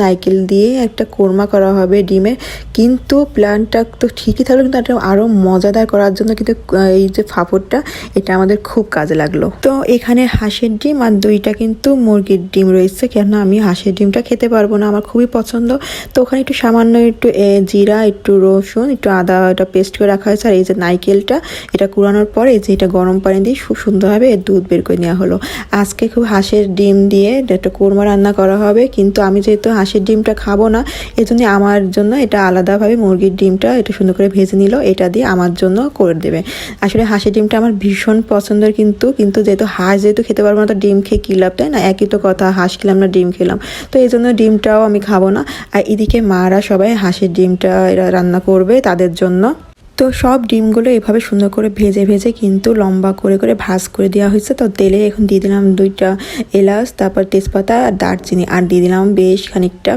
নারকেল দিয়ে একটা কোরমা করা হবে ডিমের। কিন্তু প্ল্যানটা তো ঠিকই থাকলো, কিন্তু এটা আরও মজাদার করার জন্য কিন্তু এই যে ফাফড়টা, এটা আমাদের খুব কাজে লাগলো। তো এখানে হাঁসের ডিম আর 2টা কিন্তু মুরগির ডিম রয়েছে, কেন আমি হাঁসের ডিমটা খেতে পারবো না, আমার খুবই পছন্দ। তো ওখানে একটু সামান্য একটু জিরা, একটু রসুন, একটু আদা, এটা পেস্ট করে রাখা হয়েছে। আর এই যে নারকেলটা, এটা কুড়ানোর পরে এই যে এটা গরম পানি দিয়ে খুব সুন্দরভাবে দুধ বের করে নেওয়া হলো। আজকে খুব হাঁসের ডিম দিয়ে একটা কোরমা রান্না করা হবে, কিন্তু আমি যেহেতু হাঁসের ডিমটা খাবো না, এজন্য আমার জন্য এটা আলাদাভাবে মুরগির ডিমটা এটা সুন্দর করে ভেজে নিল, এটা দিয়ে আমার জন্য করে দেবে। আসলে হাঁসের ডিমটা আমার ভীষণ পছন্দের, কিন্তু যেহেতু হাঁস যেহেতু খেতে পারবো না, তো ডিম খেয়ে কী লাভ, তাই না? একই তো কথা, হাঁস খেলাম না ডিম খেলাম, তো এই জন্য ডিমটাও আমি খাবো না। আর এদিকে মারা সবাই হাঁসের ডিমটা এরা রান্না করবে তাদের জন্য। তো সব ডিমগুলো এভাবে সুন্দর করে ভেজে ভেজে কিন্তু লম্বা করে করে ভাজ করে দেওয়া হয়েছে। তো তেলে এখন দিয়ে দিলাম 2টা এলাচ, তারপর তেজপাতা আর দারচিনি, আর দিয়ে দিলাম বেশ খানিকটা